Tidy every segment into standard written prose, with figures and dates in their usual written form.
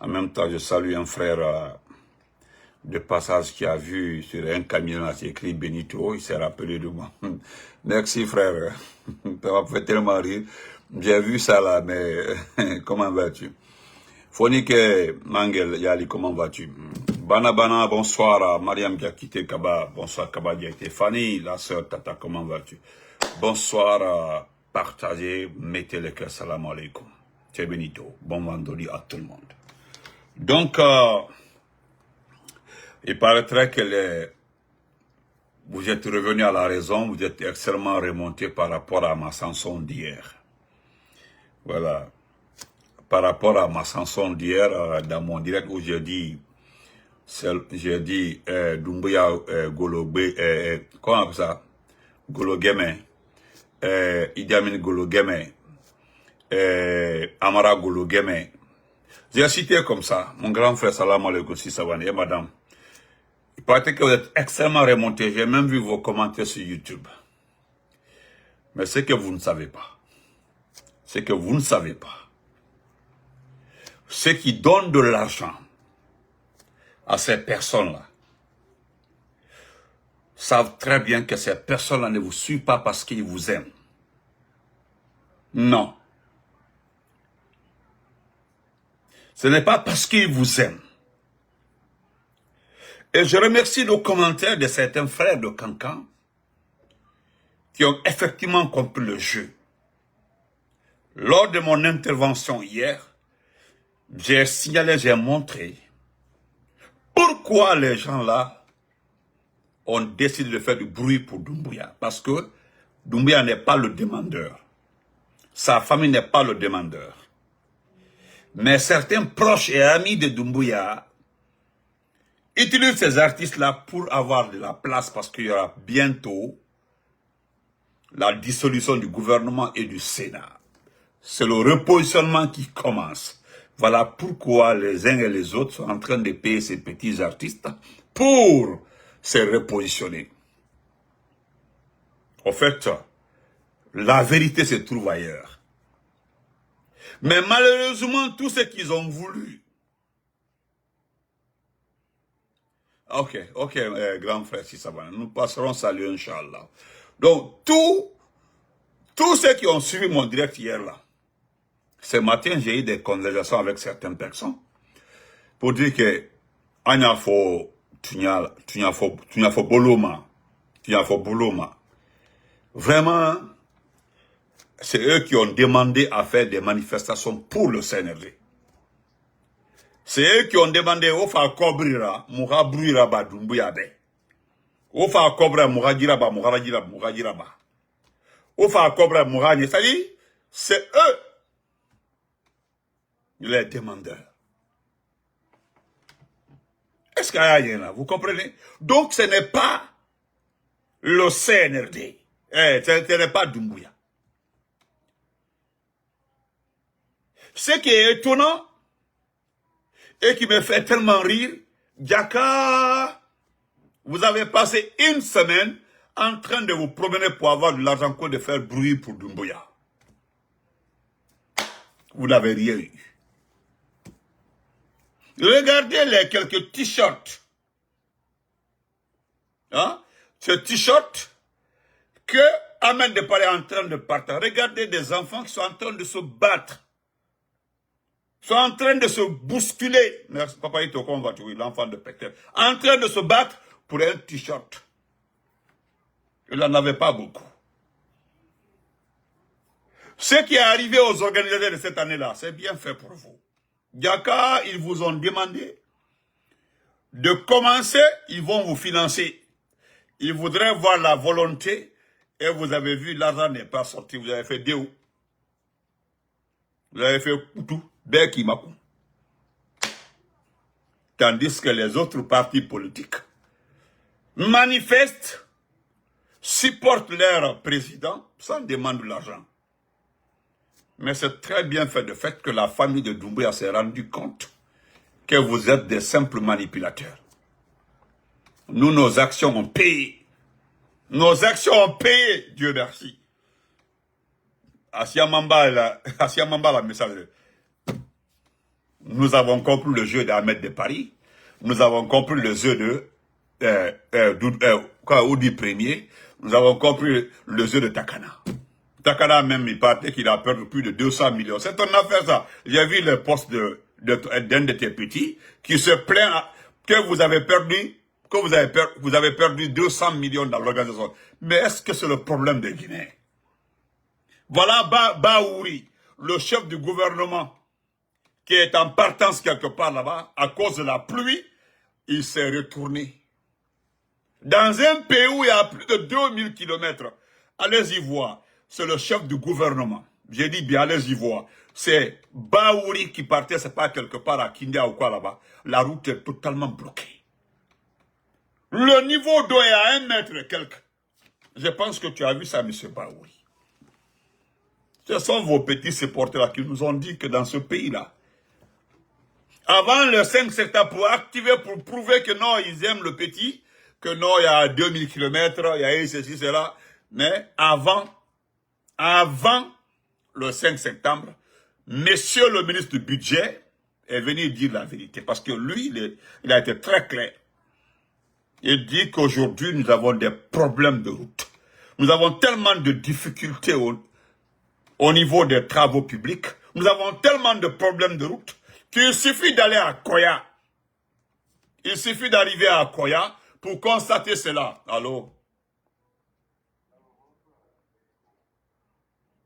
En même temps, je salue un frère de passage qui a vu sur un camion là, c'est écrit Benito, il s'est rappelé de moi. Merci frère, ça m'a fait tellement rire. J'ai vu ça là, mais comment vas-tu? Fonike Mangel Yali, comment vas-tu? Bana Bana, bonsoir. Mariam Diakite Kaba, bonsoir Kaba Diakite. Fanny, la sœur Tata, comment vas-tu? Bonsoir, partagez, mettez le cœur, salam alaikum. C'est Benito. Bon vendredi à tout le monde. Donc, il paraîtrait que vous êtes revenu à la raison, vous êtes extrêmement remonté par rapport à ma chanson d'hier. Voilà. Par rapport à ma chanson d'hier, dans mon direct où j'ai dit Doumbouya Golobé, comment on appelle ça? Gologeme, Idi Amin Gologeme, Amara Gologeme. J'ai cité comme ça, mon grand frère Salam Alaikum Sissawani et madame. Il paraît que vous êtes extrêmement remonté. J'ai même vu vos commentaires sur YouTube. Mais ce que vous ne savez pas, ceux qui donnent de l'argent à ces personnes-là savent très bien que ces personnes-là ne vous suivent pas parce qu'ils vous aiment. Non. Ce n'est pas parce qu'ils vous aiment. Et je remercie le commentaire de certains frères de Cancan qui ont effectivement compris le jeu. Lors de mon intervention hier, j'ai signalé, j'ai montré pourquoi les gens là ont décidé de faire du bruit pour Doumbouya. Parce que Doumbouya n'est pas le demandeur. Sa famille n'est pas le demandeur. Mais certains proches et amis de Doumbouya utilisent ces artistes-là pour avoir de la place parce qu'il y aura bientôt la dissolution du gouvernement et du Sénat. C'est le repositionnement qui commence. Voilà pourquoi les uns et les autres sont en train de payer ces petits artistes pour se repositionner. En fait, la vérité se trouve ailleurs. Mais malheureusement, tout ce qu'ils ont voulu. Ok, grand frère, si ça va, nous passerons saluer, Inch'Allah. Donc, tous ceux qui ont suivi mon direct hier là, ce matin, j'ai eu des conversations avec certaines personnes pour dire que Boloma. Vraiment, c'est eux qui ont demandé à faire des manifestations pour le CNRD. C'est eux qui ont demandé au fa kobrira, moura bruira ba Doumbouya be. Au fa kobra moura jiraba, moura jiraba. Au fa kobra moura ni, c'est-à-dire, c'est eux les demandeurs. Est-ce qu'il y a rien là? Vous comprenez? Donc ce n'est pas le CNRD. Ce n'est pas Doumbouya. Ce qui est étonnant et qui me fait tellement rire, Diaka, vous avez passé une semaine en train de vous promener pour avoir de l'argent que de faire bruit pour Doumbouya. Vous n'avez rien eu. Regardez les quelques t-shirts. Hein? Ce t-shirt que Ahmed Depal est en train de partager. Regardez des enfants qui sont en train de se battre. Sont en train de se bousculer. Merci, papa, il te combat, oui, l'enfant de Péter. En train de se battre pour un t-shirt. Il n'en avait pas beaucoup. Ce qui est arrivé aux organisateurs de cette année-là, c'est bien fait pour vous. Diaka, ils vous ont demandé de commencer, ils vont vous financer. Ils voudraient voir la volonté et vous avez vu, l'argent n'est pas sorti. Vous avez fait Déo. Vous avez fait Koutou, Beki Makou. Tandis que les autres partis politiques manifestent, supportent leur président sans demander de l'argent. Mais c'est très bien fait de fait que la famille de Doumbouya s'est rendue compte que vous êtes des simples manipulateurs. Nous, nos actions ont payé. Nos actions ont payé, Dieu merci. Asia Mamba la message. Nous avons compris le jeu d'Ahmed de Paris. Nous avons compris le jeu de Oudi Premier. Nous avons compris le jeu de Takana. Takana même, il parlait qu'il a perdu plus de 200 millions. C'est ton affaire, ça. J'ai vu le poste d'un de tes petits qui se plaint que vous avez perdu, vous avez perdu 200 millions dans l'organisation. Mais est-ce que c'est le problème des Guinéens? Voilà Baouri, le chef du gouvernement, qui est en partance quelque part là-bas, à cause de la pluie, il s'est retourné. Dans un pays où il y a plus de 2000 km, allez-y voir, c'est le chef du gouvernement. J'ai dit bien, allez-y voir. C'est Baouri qui partait, c'est pas quelque part à Kindia ou quoi là-bas. La route est totalement bloquée. Le niveau d'eau est à 1 mètre et quelques. Je pense que tu as vu ça, M. Baouri. Ce sont vos petits supporters qui nous ont dit que dans ce pays-là, avant le 5 septembre, pour activer, pour prouver que non, ils aiment le petit, que non, il y a 2000 km, il y a ceci, cela. Mais avant le 5 septembre, monsieur le ministre du budget est venu dire la vérité. Parce que lui, il a été très clair. Il dit qu'aujourd'hui, nous avons des problèmes de route. Nous avons tellement de difficultés au niveau des travaux publics. Nous avons tellement de problèmes de route qu'il suffit d'aller à Koya. Il suffit d'arriver à Koya pour constater cela. Allô?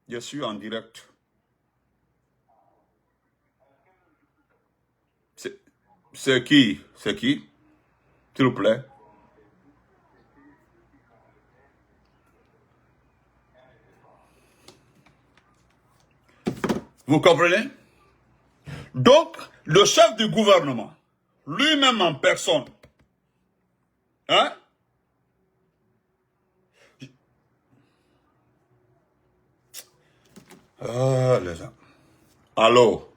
Je suis en direct. C'est qui? C'est qui? S'il vous plaît. Vous comprenez? Donc, le chef du gouvernement, lui-même en personne, hein? Ah, les gens. Allô?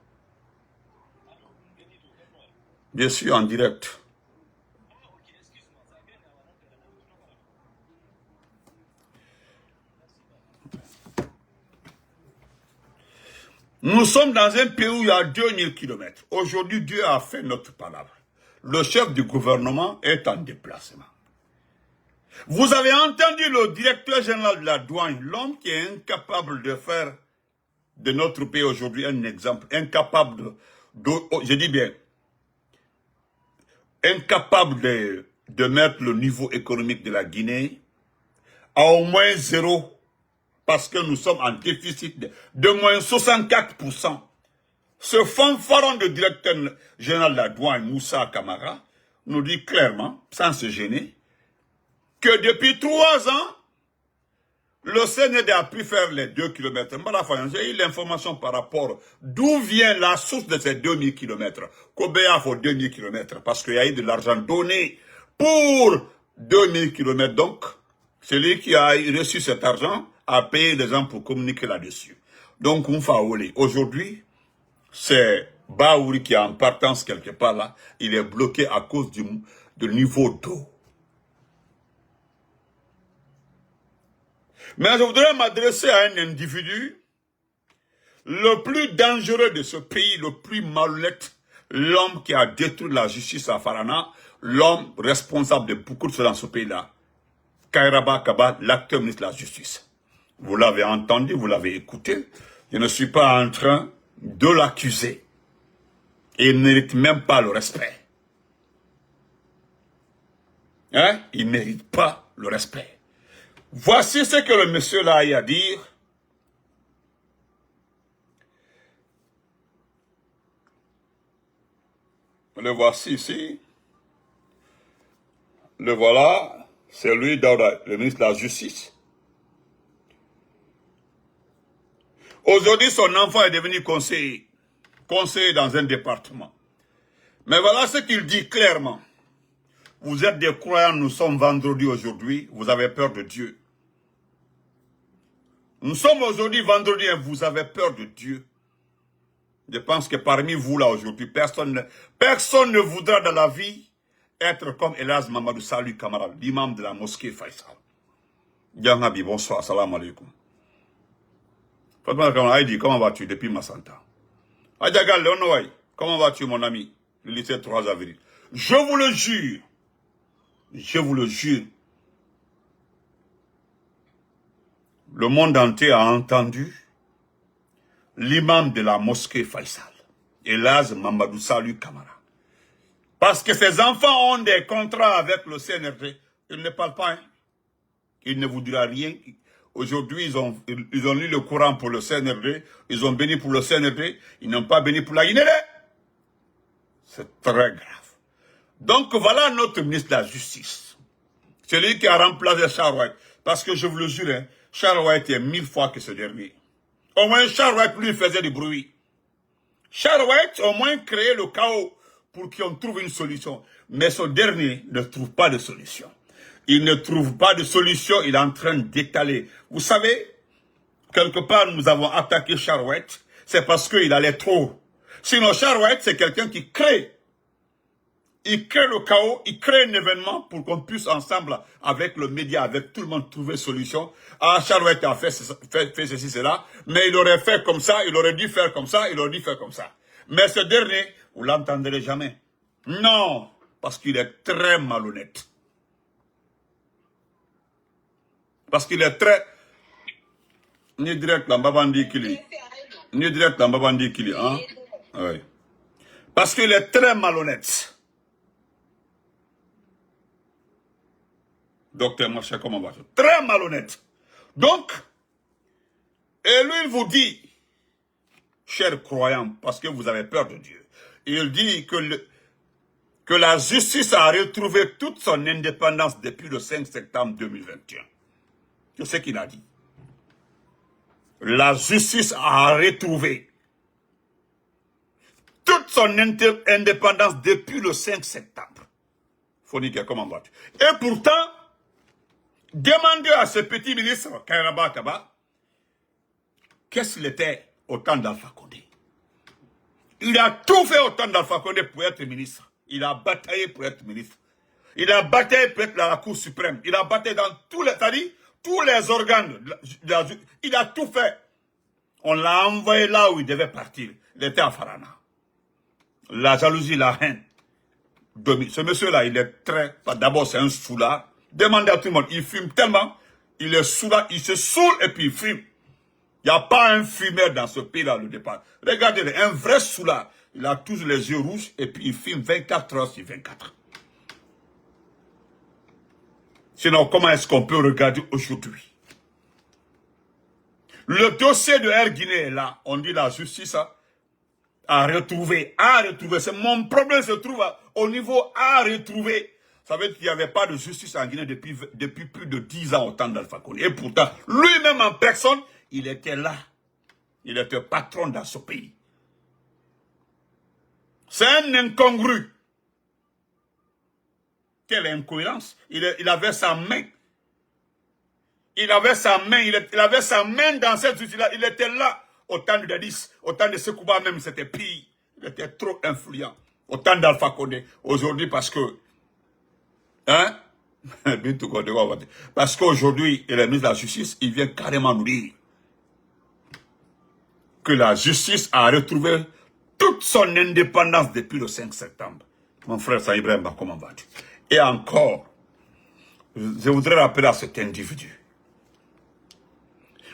Je suis en direct. Nous sommes dans un pays où il y a 2000 km. Aujourd'hui, Dieu a fait notre palabre. Le chef du gouvernement est en déplacement. Vous avez entendu le directeur général de la douane, l'homme qui est incapable de faire de notre pays aujourd'hui un exemple, incapable je dis bien, incapable de mettre le niveau économique de la Guinée à au moins 0, parce que nous sommes en déficit de moins 64%. Ce fanfaron de directeur général de la douane, Moussa Camara, nous dit clairement, sans se gêner, que depuis 3 ans, le CND a pu faire les 2 km. J'ai eu l'information par rapport d'où vient la source de ces 2000 km. Kobea faut 2000 km parce qu'il y a eu de l'argent donné pour 2000 km. Donc, celui qui a reçu cet argent a payé des gens pour communiquer là-dessus. Donc, on va ouler. Aujourd'hui, c'est Baouri qui est en partance quelque part là. Il est bloqué à cause du niveau d'eau. Mais je voudrais m'adresser à un individu, le plus dangereux de ce pays, le plus malhonnête, l'homme qui a détruit la justice à Farana, l'homme responsable de beaucoup de choses dans ce pays-là. Kairaba Kaba, l'acteur ministre de la Justice. Vous l'avez entendu, vous l'avez écouté. Je ne suis pas en train de l'accuser. Et il ne mérite même pas le respect. Hein? Il ne mérite pas le respect. Voici ce que le monsieur là a à dire. Le voici ici. Le voilà. C'est lui, le ministre de la Justice. Aujourd'hui, son enfant est devenu conseiller. Conseiller dans un département. Mais voilà ce qu'il dit clairement. Vous êtes des croyants, nous sommes vendredi aujourd'hui. Vous avez peur de Dieu. Nous sommes aujourd'hui vendredi et vous avez peur de Dieu. Je pense que parmi vous là aujourd'hui, personne ne voudra dans la vie être comme Elaz Mamadou Salou Kamara, l'imam de la mosquée Faisal. Djangabi, bonsoir, salam alaikum. Fatma Kamara, dit, comment vas-tu depuis Massanta? Adjagal, Leonouaï, Comment vas-tu, mon ami? Le lycée 3 avril. Je vous le jure, le monde entier a entendu l'imam de la mosquée Faisal, Elhaj Mamadou Salou Camara. Parce que ces enfants ont des contrats avec le CNRD. Ils ne parlent pas. Hein. Il ne vous dira rien. Aujourd'hui, ils ont lu le Coran pour le CNRD. Ils ont béni pour le CNRD. Ils n'ont pas béni pour la Guinée. C'est très grave. Donc voilà notre ministre de la Justice. Celui qui a remplacé Charles White. Parce que je vous le jure, hein, Charles White est 1000 fois que ce dernier. Au moins Charles White, lui, faisait du bruit. Charles White, au moins, créait le chaos pour qu'on trouve une solution. Mais ce dernier ne trouve pas de solution. Il ne trouve pas de solution, il est en train d'étaler. Vous savez, quelque part, nous avons attaqué Charles White, c'est parce qu'il allait trop. Sinon, Charles White, c'est quelqu'un qui crée. Il crée le chaos, il crée un événement pour qu'on puisse ensemble, avec le média, avec tout le monde, trouver solution. Ah, Charles White a fait ceci, cela, mais il aurait fait comme ça, il aurait dû faire comme ça, il aurait dû faire comme ça. Mais ce dernier, vous l'entendrez jamais. Non, parce qu'il est très malhonnête. Parce qu'il est très... Ni direct dans Babandi Kili. Ni direct dans Babandi Kili, hein? Oui. Parce qu'il est très malhonnête. Docteur Marchais, comment va-t-il? Très malhonnête. Donc, et lui, il vous dit, chers croyants, parce que vous avez peur de Dieu, il dit que la justice a retrouvé toute son indépendance depuis le 5 septembre 2021. C'est ce qu'il a dit. La justice a retrouvé toute son indépendance depuis le 5 septembre. Fonike, comment vas-tu? Et pourtant, demandez à ce petit ministre, Kairaba Kaba, qu'est-ce qu'il était au temps d'Alpha Condé. Il a tout fait au temps d'Alpha Condé pour être ministre. Il a bataillé pour être ministre. Il a bataillé pour être à la Cour suprême. Il a bataillé dans tous les organes. Il a tout fait. On l'a envoyé là où il devait partir. Il était à Farana. La jalousie, la haine. Ce monsieur-là, il est très... D'abord, c'est un soulard. Demandez à tout le monde. Il fume tellement. Il est soulard. Il se saoule et puis il fume. Il n'y a pas un fumeur dans ce pays-là, le départ. Regardez, un vrai soulard. Il a tous les yeux rouges et puis il fume 24 heures sur 24. Sinon, comment est-ce qu'on peut regarder aujourd'hui? Le dossier de Air Guinée est là. On dit la justice a retrouvé. C'est mon problème se trouve au niveau à retrouver. Ça veut dire qu'il n'y avait pas de justice en Guinée depuis plus de 10 ans au temps d'Alpha Condé. Et pourtant, lui-même en personne, il était là. Il était patron dans ce pays. C'est un incongru. Quelle incohérence. Il avait sa main. Il avait sa main dans cette justice-là. Il était là au temps de Dadis, au temps de Sekouba même, c'était pire. Il était trop influent. Au temps d'Alpha Condé. Aujourd'hui, parce que... Hein? Parce qu'aujourd'hui, le ministre de la Justice, il vient carrément nous dire que la justice a retrouvé toute son indépendance depuis le 5 septembre. Mon frère Saïbrahim, comment vas-tu? Et encore, je voudrais rappeler à cet individu.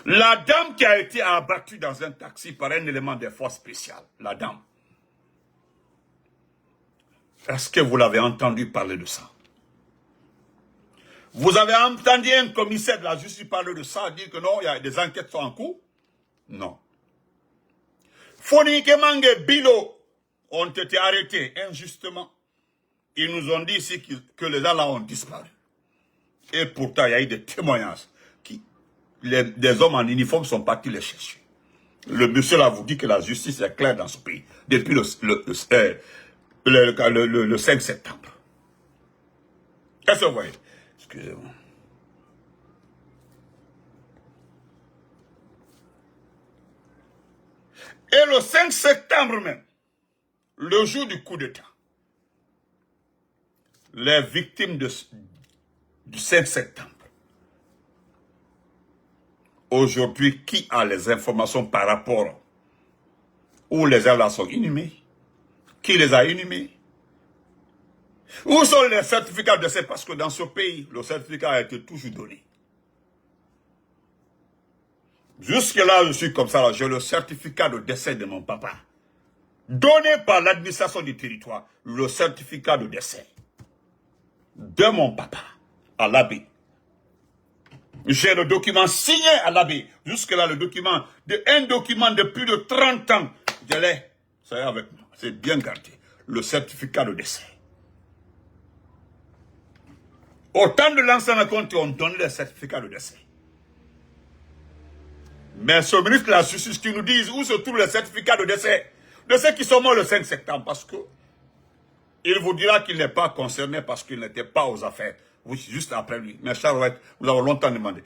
La dame qui a été abattue dans un taxi par un élément des forces spéciales, la dame. Est-ce que vous l'avez entendu parler de ça? Vous avez entendu un commissaire de la justice parler de ça, dire que non, il y a des enquêtes sont en cours? Non. Fonike Mange Bilo ont été arrêtés injustement. Ils nous ont dit ici que les gens là ont disparu. Et pourtant, il y a eu des témoignages. Des hommes en uniforme sont partis les chercher. Le monsieur là vous dit que la justice est claire dans ce pays. Depuis le 5 septembre. Qu'est-ce que vous voyez? Excusez-moi. Et le 5 septembre même, le jour du coup d'État, les victimes du 5 septembre, aujourd'hui, qui a les informations par rapport où les gens là sont inhumés? Qui les a inhumés? Où sont les certificats de décès? Parce que dans ce pays, le certificat a été toujours donné. Jusque-là, je suis comme ça, là, j'ai le certificat de décès de mon papa. Donné par l'administration du territoire, le certificat de décès de mon papa à l'abbé. J'ai le document signé à l'abbé. Jusque-là, un document de plus de 30 ans. Je l'ai. Ça y est avec moi. C'est bien gardé. Le certificat de décès. Autant de l'ancien compte ont donné le certificat de décès. Mais ce ministre de la Justice qui nous dit où se trouve le certificat de décès de ceux qui sont morts le 5 septembre. Parce que il vous dira qu'il n'est pas concerné parce qu'il n'était pas aux affaires. Oui, juste après lui. Mais Charles, nous avons longtemps demandé.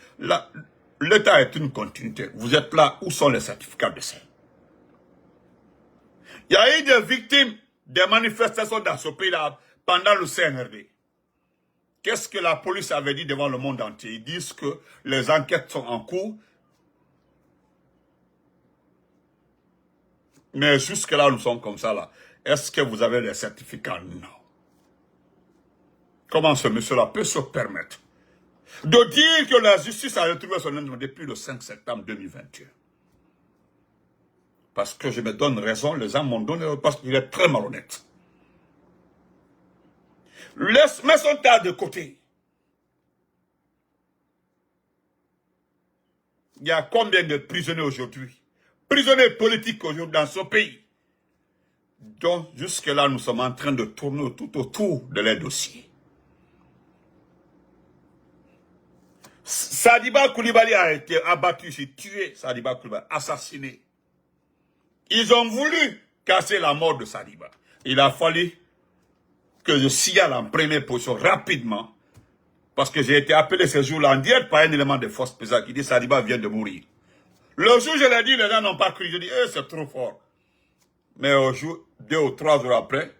L'État est une continuité. Vous êtes là, où sont les certificats de décès? Il y a eu des victimes des manifestations dans ce pays-là pendant le CNRD. Qu'est-ce que la police avait dit devant le monde entier? Ils disent que les enquêtes sont en cours. Mais jusque-là, nous sommes comme ça, là. Est-ce que vous avez les certificats? Non. Comment ce monsieur-là peut se permettre de dire que la justice a retrouvé son innocence depuis le 5 septembre 2021? Parce que je me donne raison, les gens m'ont donné parce qu'il est très malhonnête. Mets son tas de côté. Il y a combien de prisonniers aujourd'hui? Prisonniers politiques aujourd'hui dans ce pays. Donc, jusque-là, nous sommes en train de tourner tout autour de les dossiers. Sadiba Koulibaly a été abattu, tué, Sadiba Koulibaly, assassiné. Ils ont voulu casser la mort de Sadiba. Il a fallu que je signale en première position rapidement, parce que j'ai été appelé ce jour-là en direct par un élément de force pesante qui dit Sadiba vient de mourir. Le jour où je l'ai dit, les gens n'ont pas cru. Je dis, c'est trop fort. Mais au jour, 2 ou 3 jours après,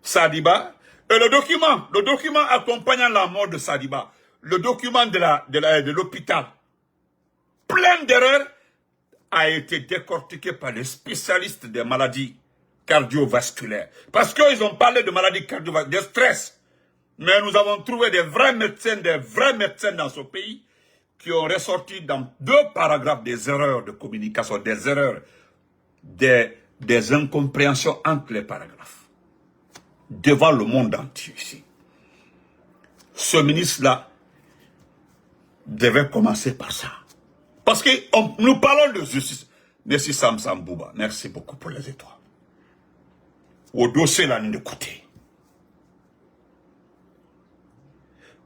Sadiba, et le document accompagnant la mort de Sadiba, le document de l'hôpital, plein d'erreurs, a été décortiqué par les spécialistes des maladies cardiovasculaires. Parce qu'ils ont parlé de maladies cardiovasculaires, de stress. Mais nous avons trouvé des vrais médecins dans ce pays qui ont ressorti dans 2 paragraphes des erreurs de communication, des erreurs, des incompréhensions entre les paragraphes. Devant le monde entier ici. Ce ministre-là devait commencer par ça. Parce que nous parlons de justice. Merci Sam Bouba. Merci beaucoup pour les étoiles. Au dossier là, d'écouter.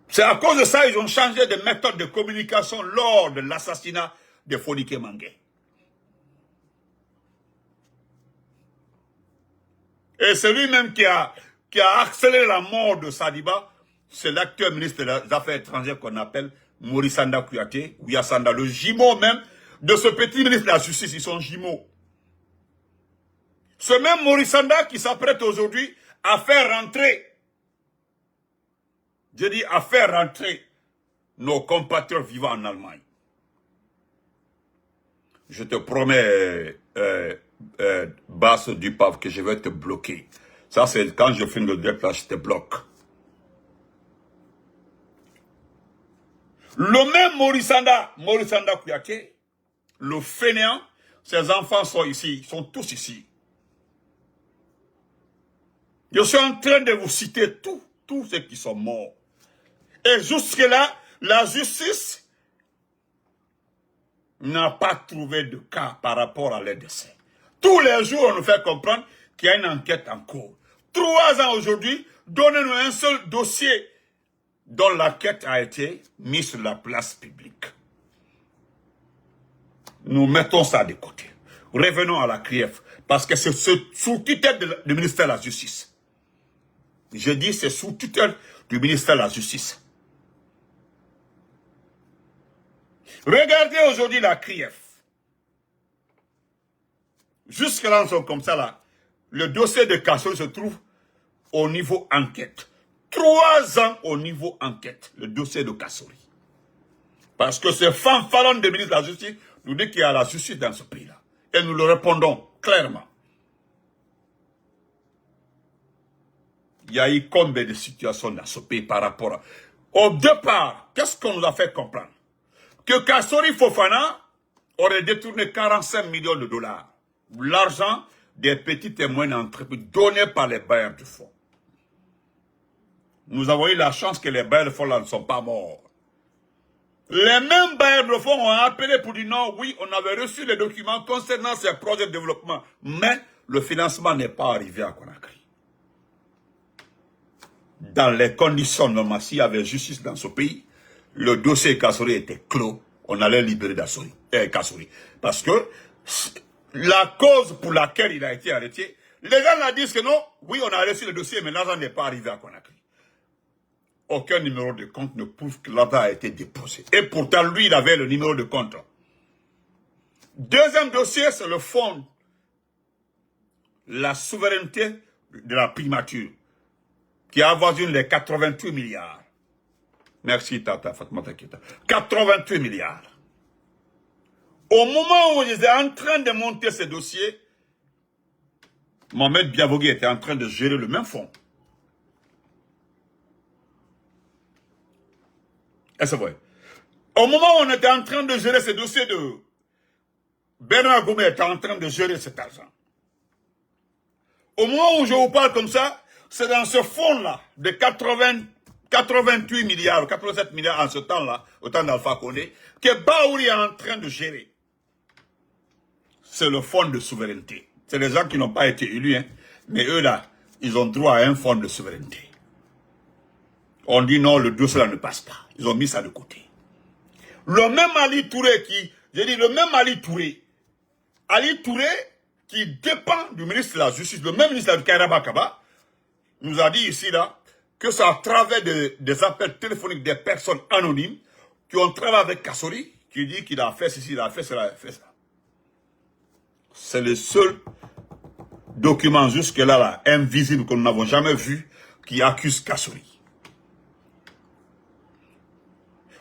C'est à cause de ça qu'ils ont changé de méthode de communication lors de l'assassinat de Foliké Mangué. Et c'est lui-même qui a accéléré la mort de Sadiba, c'est l'actuel ministre des Affaires étrangères qu'on appelle Maurice Sanda Kouyaté, Ouyasanda, le jumeau même de ce petit ministre de la Justice, ils sont jumeaux. Ce même Maurice Sanda qui s'apprête aujourd'hui à faire rentrer, je dis à faire rentrer nos compatriotes vivant en Allemagne. Je te promets, Basse du Pape, que je vais te bloquer. Ça, c'est quand je filme le direct là, je te bloque. Le même Maurice Sanda Kouyaté, le fainéant, ses enfants sont ici, ils sont tous ici. Je suis en train de vous citer tous ceux qui sont morts. Et jusque-là, la justice n'a pas trouvé de cas par rapport à leur décès. Tous les jours, on nous fait comprendre qu'il y a une enquête en cours. 3 ans aujourd'hui, donnez-nous un seul dossier dont l'enquête a été mise sur la place publique. Nous mettons ça de côté. Revenons à la CRIEF, parce que c'est sous tutelle du ministère de la Justice. Je dis c'est sous tutelle du ministère de la Justice. Regardez aujourd'hui la CRIEF. Jusque-là, nous sommes comme ça là. Le dossier de Kassori se trouve au niveau enquête. 3 ans au niveau enquête, le dossier de Kassori. Parce que ce fanfaron de ministre de la Justice nous dit qu'il y a la justice dans ce pays-là. Et nous le répondons clairement. Il y a eu combien de situations dans ce pays par rapport à... Au départ, qu'est-ce qu'on nous a fait comprendre? Que Kassori Fofana aurait détourné 45 millions de dollars. L'argent des petites et moyennes entreprises donné par les bailleurs de fonds. Nous avons eu la chance que les bailleurs de fonds là ne sont pas morts. Les mêmes bailleurs de fonds ont appelé pour dire non, oui, on avait reçu les documents concernant ces projets de développement, mais le financement n'est pas arrivé à Conakry. Dans les conditions normales, s'il y avait justice dans ce pays, le dossier Kassori était clos, on allait libérer Kassori. Parce que la cause pour laquelle il a été arrêté, les gens là disent que non, oui, on a reçu le dossier, mais l'argent n'est pas arrivé à Conakry. Aucun numéro de compte ne prouve que l'argent a été déposé. Et pourtant, lui, il avait le numéro de compte. Deuxième dossier, c'est le fonds, la souveraineté de la primature, qui avoisine les 88 milliards. Merci, Tata Fatmata Kita. 88 milliards. Au moment où ils étaient en train de monter ces dossiers, Mohamed Biavogui était en train de gérer le même fonds. Et c'est vrai. Au moment où on était en train de gérer ces dossiers de... Bernard Goumé était en train de gérer cet argent. Au moment où je vous parle comme ça, c'est dans ce fonds-là de 88 milliards, 87 milliards en ce temps-là, au temps d'Alpha Condé, que Baouri est en train de gérer. C'est le fonds de souveraineté. C'est les gens qui n'ont pas été élus, hein, mais eux là, ils ont droit à un fonds de souveraineté. On dit non, le dossier là ne passe pas. Ils ont mis ça de côté. Le même Ali Touré Ali Touré qui dépend du ministre de la Justice, le même ministre de Kairaba Kaba, nous a dit ici là, que c'est à travers des appels téléphoniques des personnes anonymes qui ont travaillé avec Kassori, qui dit qu'il a fait ceci, il a fait cela, il a fait ça. C'est le seul document jusque-là, là, invisible, que nous n'avons jamais vu, qui accuse Kassori.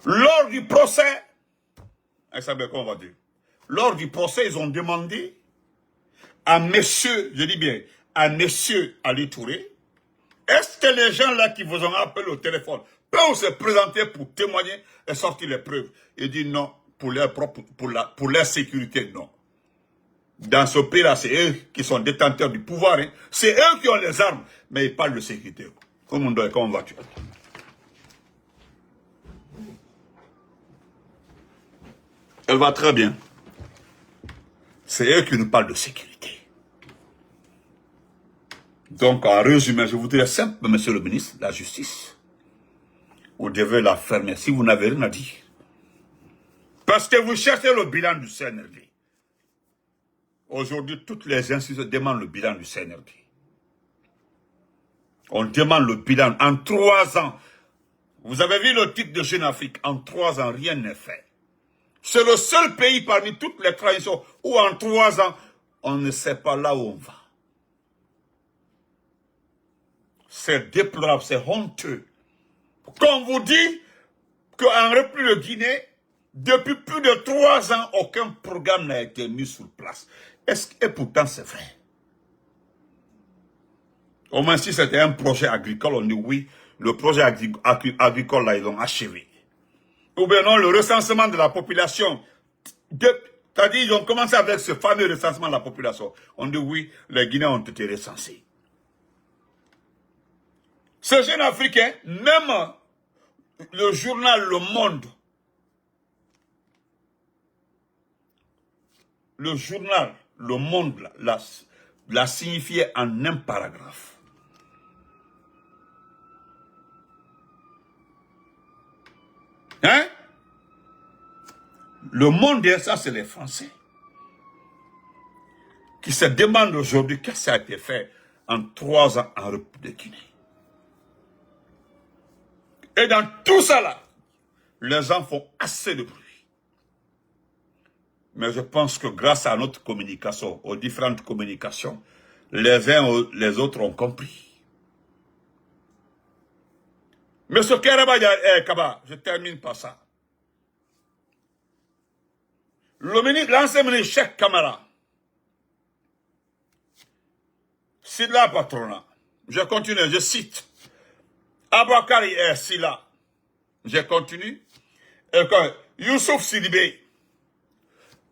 Lors du procès, vous savez quoi on va dire? Lors du procès, ils ont demandé à monsieur, je dis bien, à monsieur Ali Touré, est-ce que les gens là qui vous ont appelé au téléphone peuvent se présenter pour témoigner et sortir les preuves? Il dit non, pour leur sécurité, non. Dans ce pays-là, c'est eux qui sont détenteurs du pouvoir. Hein. C'est eux qui ont les armes, mais ils parlent de sécurité. Comment vas-tu? Elle va très bien. C'est eux qui nous parlent de sécurité. Donc, en résumé, je voudrais simple, monsieur le ministre de la Justice, vous devez la fermer si vous n'avez rien à dire. Parce que vous cherchez le bilan du CNRD. Aujourd'hui, toutes les institutions demandent le bilan du CNRD. On demande le bilan en 3 ans. Vous avez vu le titre de Jeune Afrique. En 3 ans, rien n'est fait. C'est le seul pays parmi toutes les traditions où en 3 ans, on ne sait pas là où on va. C'est déplorable, c'est honteux. Qu'on vous dit qu'en République de Guinée, depuis plus de 3 ans, aucun programme n'a été mis sur place. Et pourtant, c'est vrai. Au moins, si c'était un projet agricole, on dit oui, le projet agricole, là, ils l'ont achevé. Ou bien non, le recensement de la population. C'est-à-dire, ils ont commencé avec ce fameux recensement de la population. On dit oui, les Guinéens ont été recensés. Ces jeunes Africains, même le journal Le Monde, l'a signifié en un paragraphe. Hein? Le Monde, ça c'est les Français qui se demandent aujourd'hui qu'est-ce qui a été fait en 3 ans en République de Guinée. Et dans tout ça là, les gens font assez de bruit. Mais je pense que grâce à notre communication, aux différentes communications, les uns ou les autres ont compris. Monsieur Kaba, je termine par ça. L'ancien ministre Cheikh Kamara, Silla Patrona. Je continue, je cite. Abakari est Silla. Je continue. Et quand Youssouf Sidibé,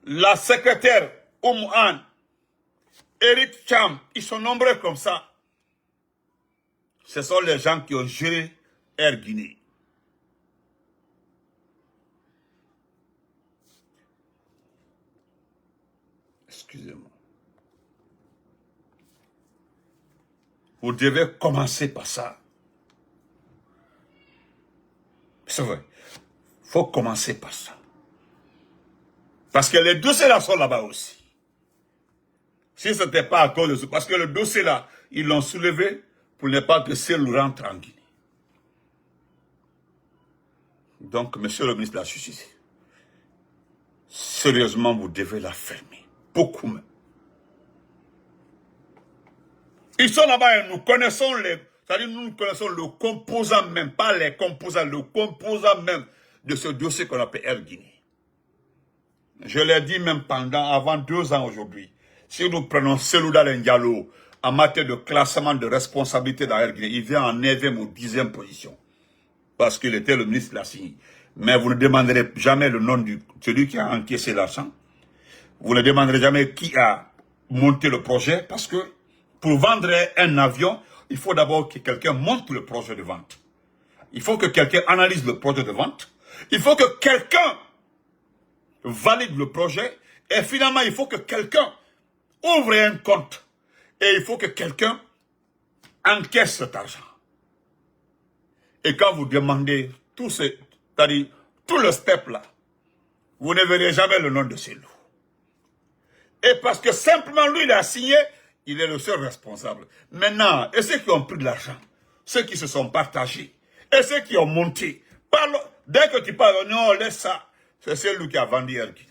la secrétaire Anne, Eric Cham, ils sont nombreux comme ça. Ce sont les gens qui ont géré Air Guinée. Excusez-moi. Vous devez commencer par ça. C'est vrai. Il faut commencer par ça. Parce que les dossiers là sont là-bas aussi. Si ce n'était pas à cause de ça, parce que le dossier là, ils l'ont soulevé pour ne pas que Cellou rentre en Guinée. Donc, monsieur le ministre de la Justice, sérieusement, vous devez la fermer. Beaucoup même. Ils sont là-bas et nous connaissons c'est-à-dire nous connaissons le composant même, pas les composants, le composant même de ce dossier qu'on appelle Air Guinée. Je l'ai dit même avant 2 ans aujourd'hui. Si nous prenons Cellou Dalein Diallo en matière de classement de responsabilité dans Air Guinée, il vient en 9e ou 10e position. Parce qu'il était le ministre de la CINI. Mais vous ne demanderez jamais le nom de celui qui a encaissé l'argent. Vous ne demanderez jamais qui a monté le projet. Parce que pour vendre un avion, il faut d'abord que quelqu'un monte le projet de vente. Il faut que quelqu'un analyse le projet de vente. Il faut que quelqu'un valide le projet. Et finalement, il faut que quelqu'un ouvre un compte. Et il faut que quelqu'un encaisse cet argent. Et quand vous demandez c'est-à-dire tout le step là, vous ne verrez jamais le nom de Cellou. Et parce que simplement lui, il a signé, il est le seul responsable. Maintenant, et ceux qui ont pris de l'argent, ceux qui se sont partagés, et ceux qui ont monté, dès que tu parles, non, laisse ça, c'est celui qui a vendu Air Guinée.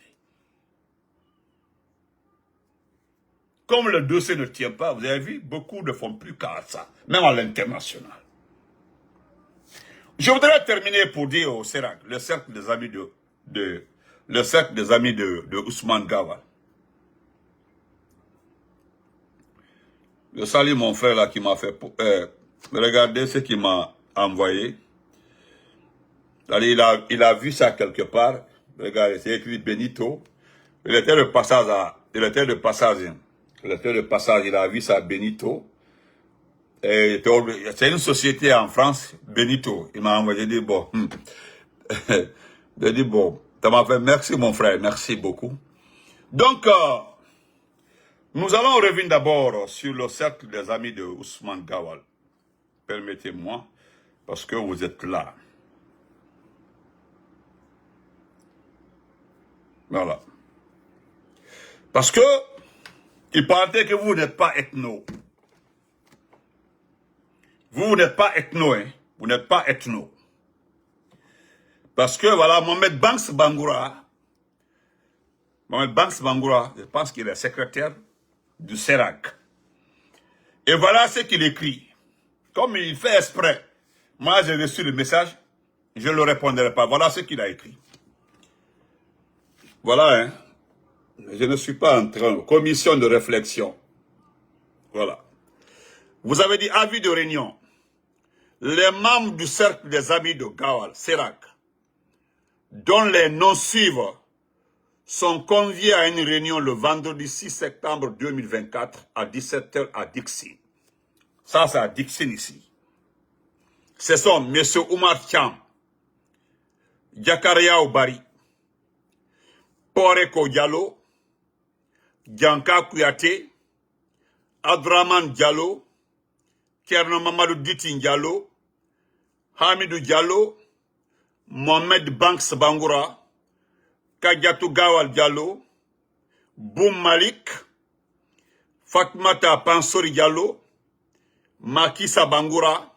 Comme le dossier ne tient pas, vous avez vu, beaucoup ne font plus qu'à ça, même à l'international. Je voudrais terminer pour dire au CERAC, le cercle des amis de Ousmane Gawal. Je salue mon frère là qui m'a fait... regardez ce qu'il m'a envoyé. Il a vu ça quelque part. Regardez, c'est écrit Benito. Il était de passage, il a vu ça Benito. C'est une société en France, Benito. Il m'a envoyé, dit bon. J'ai dit bon, ça m'a fait merci mon frère, merci beaucoup. Donc, nous allons revenir d'abord sur le cercle des amis de Ousmane Gawal. Permettez-moi, parce que vous êtes là. Voilà. Parce que, il paraît que vous n'êtes pas ethno. Vous n'êtes pas ethno, hein. Vous n'êtes pas ethno. Parce que, voilà, Mohamed Banks Bangoura, je pense qu'il est secrétaire du CERAC. Et voilà ce qu'il écrit. Comme il fait exprès. Moi, j'ai reçu le message, je ne le répondrai pas. Voilà ce qu'il a écrit. Voilà, hein. Je ne suis pas en train. Commission de réflexion. Voilà. Vous avez dit avis de réunion. Les membres du cercle des amis de Gawal, CERAC, dont les noms suivent, sont conviés à une réunion le vendredi 6 septembre 2024 à 17h à Dixie. Ça, c'est à Dixie ici. Ce sont M. Oumar Cham, Jakaria Obari, Poreko Diallo, Djanka Kouyaté, Abdraman Diallo, Kerno Mamadou Ditin Diallo, Hamidou Diallo, Mohamed Banks Bangoura, Kadiatou Gawal Diallo, Boum Malik, Fatmata Pansori Diallo, Makissa Bangoura,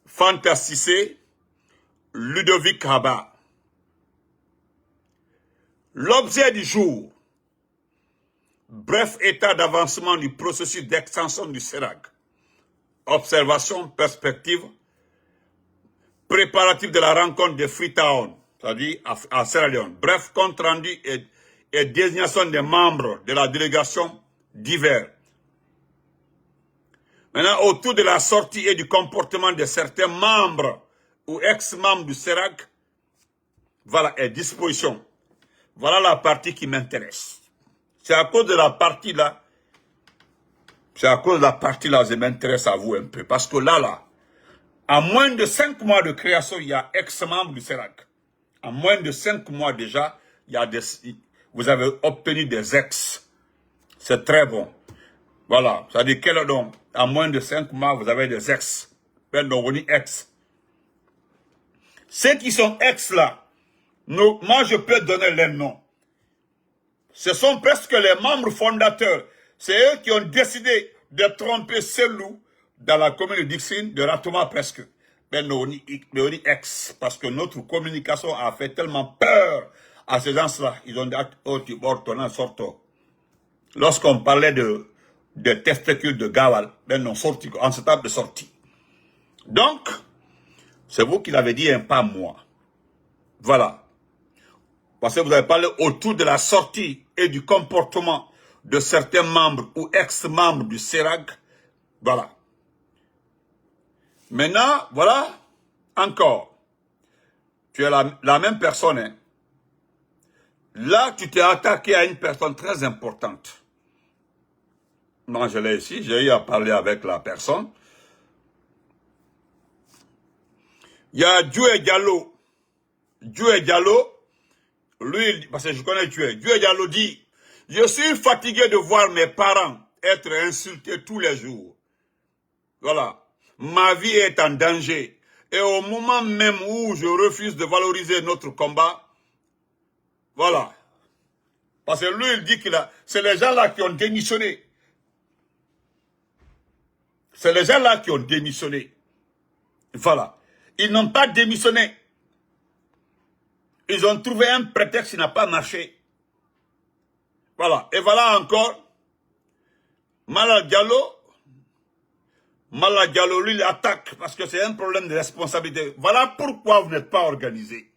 Fanta Sissé, Ludovic Haba. L'objet du jour, bref état d'avancement du processus d'extension du CERAC. Observation, perspective, préparatif de la rencontre de Freetown, c'est-à-dire à Sierra Leone. Bref, compte rendu et désignation des membres de la délégation divers. Maintenant, autour de la sortie et du comportement de certains membres ou ex-membres du CERAC, voilà, et disposition. Voilà la partie qui m'intéresse. C'est à cause de la partie là, je m'intéresse à vous un peu. Parce que là, à moins de 5 mois de création, il y a ex-membres du CERAC. En moins de 5 mois déjà, vous avez obtenu des ex. C'est très bon. Voilà. Ça dit quel donc? En moins de 5 mois, vous avez des ex. Ben donc, on dit ex. Ceux qui sont ex là, moi je peux donner les noms. Ce sont presque les membres fondateurs. C'est eux qui ont décidé de tromper Selou dans la commune de Dixine, de Ratoma presque. Ben on dit ex. Parce que notre communication a fait tellement peur à ces gens-là. Ils ont dit, oh, tu sorto. Lorsqu'on parlait de testicules de Gawal, ben non, sorti, en cette table de sortie. Donc, c'est vous qui l'avez dit, hein, pas moi. Voilà. Parce que vous avez parlé autour de la sortie et du comportement de certains membres ou ex-membres du CERAC. Voilà. Maintenant, voilà, encore. Tu es la même personne. Hein. Là, tu t'es attaqué à une personne très importante. Moi, je l'ai ici, j'ai eu à parler avec la personne. Il y a Djoué Diallo. Djoué Diallo, lui, parce que je connais Djoué. Djoué Diallo dit, je suis fatigué de voir mes parents être insultés tous les jours. Voilà. Ma vie est en danger. Et au moment même où je refuse de valoriser notre combat, voilà. Parce que lui, il dit c'est les gens-là qui ont démissionné. C'est les gens-là qui ont démissionné. Voilà. Ils n'ont pas démissionné. Ils ont trouvé un prétexte qui n'a pas marché. Voilà. Et voilà encore. Malal Diallo, lui, il attaque parce que c'est un problème de responsabilité. Voilà pourquoi vous n'êtes pas organisé.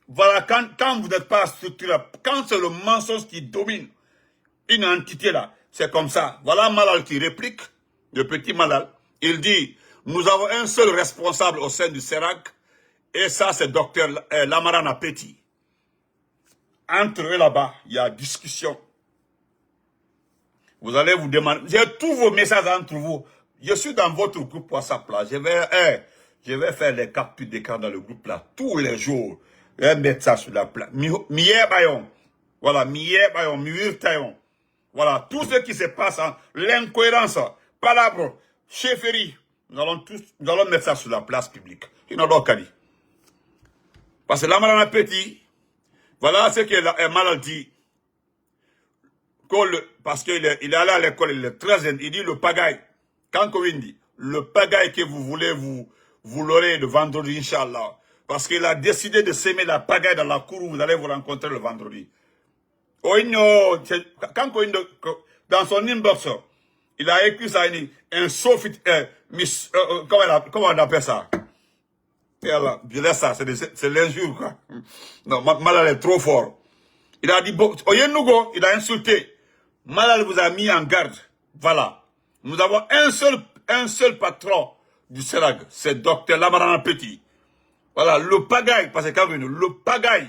Voilà, quand vous n'êtes pas structuré, quand c'est le mensonge qui domine une entité là, c'est comme ça. Voilà Malal qui réplique, le petit Malal. Il dit, nous avons un seul responsable au sein du CERAC, et ça c'est Dr Lamarana Petit. Entre eux là-bas, il y a discussion. Vous allez vous demander, j'ai tous vos messages entre vous. Je suis dans votre groupe WhatsApp là. Je vais faire les captures d'écran dans le groupe là tous les jours. Je vais mettre ça sur la place. Miye Bayon. Voilà, Miye Bayon, Miye Tayon. Voilà, tout ce qui se passe, hein, l'incohérence, palabre, chefferie. Nous allons mettre ça sur la place publique. Parce que là, Madame Petit, voilà ce que Malal dit. Parce qu'il est allé à l'école, il est très, il dit le pagaille. Quand Kovin dit, le pagaille que vous voulez, vous l'aurez le vendredi, Inch'Allah. Parce qu'il a décidé de s'aimer la pagaille dans la cour où vous allez vous rencontrer le vendredi. Quand Kovin, dans son inbox, il a écrit ça, un sophit, comment on appelle ça? Et alors, je laisse ça, c'est l'injure, quoi. Non, Malal est trop fort. Il a dit, Oyenugo, il a insulté. Malal vous a mis en garde. Voilà. Nous avons un seul patron du CERAC, c'est Dr Lamarana Petit. Voilà, le pagaille, parce que quand le pagaille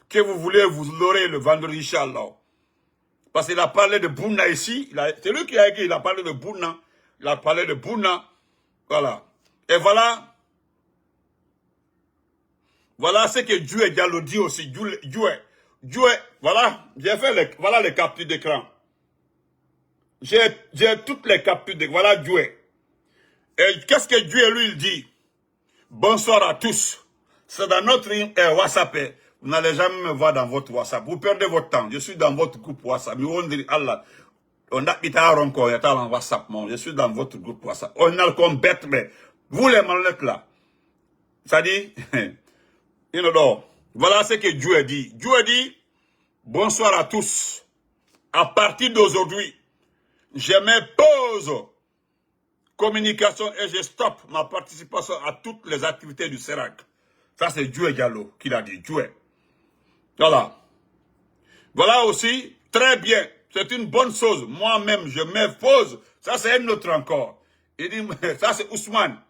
que vous voulez, vous l'aurez le vendredi, Inch'Allah. Parce qu'il a parlé de Bouna ici, c'est lui qui a écrit, il a parlé de Bouna. Il a parlé de Bouna. Voilà. Et voilà. Voilà ce que Djoué Diallo dit aussi. Djoué, voilà, j'ai fait voilà les captures d'écran. J'ai toutes les captures d'écran. Voilà Djoué. Et qu'est-ce que Djoué lui il dit? Bonsoir à tous. C'est dans notre WhatsApp. Vous n'allez jamais me voir dans votre WhatsApp. Vous perdez votre temps. Je suis dans votre groupe WhatsApp. On dit Allah. On a été encore dans WhatsApp. Je suis dans votre groupe WhatsApp. On a le compte bête, mais vous les malhonnêtes là. Ça dit, voilà ce que Djoué dit. Djoué dit, bonsoir à tous. À partir d'aujourd'hui, je me pose communication et je stoppe ma participation à toutes les activités du CERAC. Ça, c'est Djoué Diallo qui l'a dit. Djoué. Voilà. Voilà aussi, très bien. C'est une bonne chose. Moi-même, je me pose Ça, c'est un autre encore. Il dit, ça, c'est Ousmane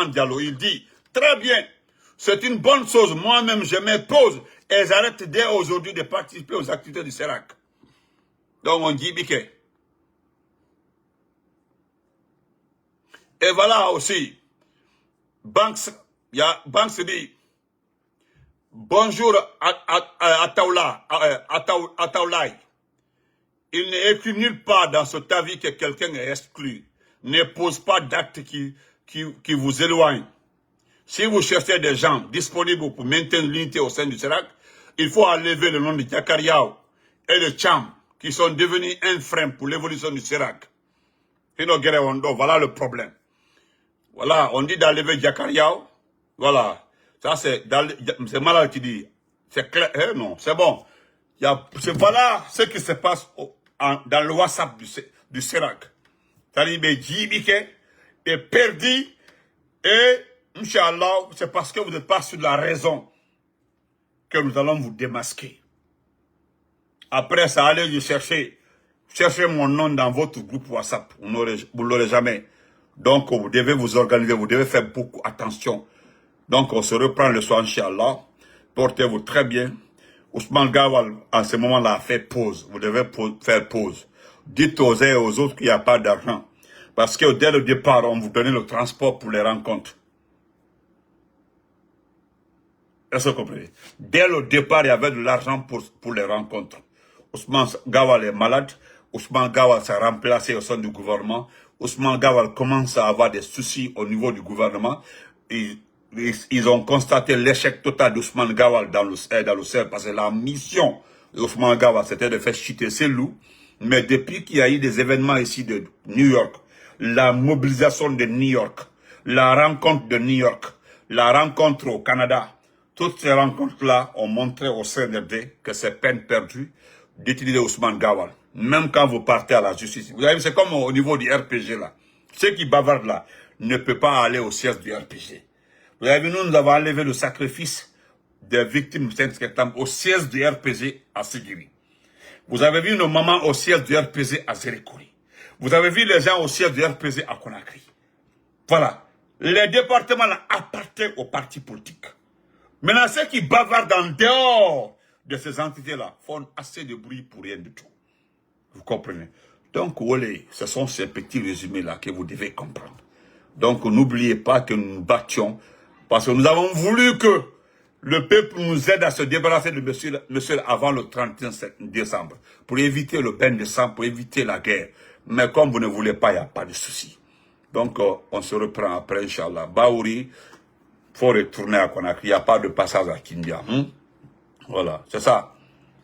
Diallo. Il dit, très bien, c'est une bonne chose. Moi-même, je me pose et j'arrête dès aujourd'hui de participer aux activités du CERAC. Donc, on dit, Biké. Et voilà aussi, Banks dit, bonjour à Taoulaï. Il n'est écrit nulle part dans cet avis que quelqu'un est exclu. Ne pose pas d'acte qui vous éloigne. Si vous cherchez des gens disponibles pour maintenir l'unité au sein du CERAC, il faut enlever le nom de Diakariao et de Cham, qui sont devenus un frein pour l'évolution du CERAC. Voilà le problème. Voilà, on dit d'enlever Diakariao. Voilà. Ça, c'est malade qui dit. C'est clair. Non, c'est bon. Voilà ce qui se passe dans le WhatsApp du CERAC. Talibé Djibike est perdu et, Inch'Allah, c'est parce que vous n'êtes pas sur la raison que nous allons vous démasquer. Après ça, allez chercher mon nom dans votre groupe WhatsApp. Vous ne l'aurez jamais. Donc, vous devez vous organiser, vous devez faire beaucoup attention. Donc, on se reprend le soir, Inch'Allah. Portez-vous très bien. Ousmane Gawal, en ce moment-là, a fait pause. Vous devez faire pause. Dites aux uns et aux autres qu'il n'y a pas d'argent. Parce que dès le départ, on vous donnait le transport pour les rencontres. Est-ce que vous comprenez? Dès le départ, il y avait de l'argent pour les rencontres. Ousmane Gawal est malade. Ousmane Gawal s'est remplacé au sein du gouvernement. Ousmane Gawal commence à avoir des soucis au niveau du gouvernement. Ils ont constaté l'échec total d'Ousmane Gawal dans le CERF parce que la mission d'Ousmane Gawal, c'était de faire chuter ses loups. Mais depuis qu'il y a eu des événements ici de New York, la mobilisation de New York, la rencontre de New York, la rencontre au Canada, toutes ces rencontres-là ont montré au CNRD que c'est peine perdue d'utiliser Ousmane Gawal. Même quand vous partez à la justice. Vous savez, c'est comme au niveau du RPG là. Ceux qui bavardent là ne peuvent pas aller au siège du RPG. Vous avez vu, nous avons enlevé le sacrifice des victimes du 5 septembre au siège du RPG à Sigiri. Vous avez vu nos mamans au siège du RPG à Zérékouri. Vous avez vu les gens au siège du RPG à Conakry. Voilà. Les départements là appartiennent aux partis politiques. Maintenant, ceux qui bavardent en dehors de ces entités-là font assez de bruit pour rien du tout. Vous comprenez? Donc, ce sont ces petits résumés-là que vous devez comprendre. Donc, n'oubliez pas que nous nous battions parce que nous avons voulu que le peuple nous aide à se débarrasser de monsieur avant le 31 décembre. Pour éviter le bain de sang, pour éviter la guerre. Mais comme vous ne voulez pas, il n'y a pas de souci. Donc, on se reprend après, Inch'Allah. Baouri, il faut retourner à Conakry. Il n'y a pas de passage à Kindia. Voilà, c'est ça.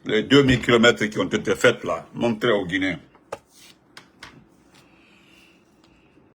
Les 2000 km qui ont été faits là, montrés aux Guinéens.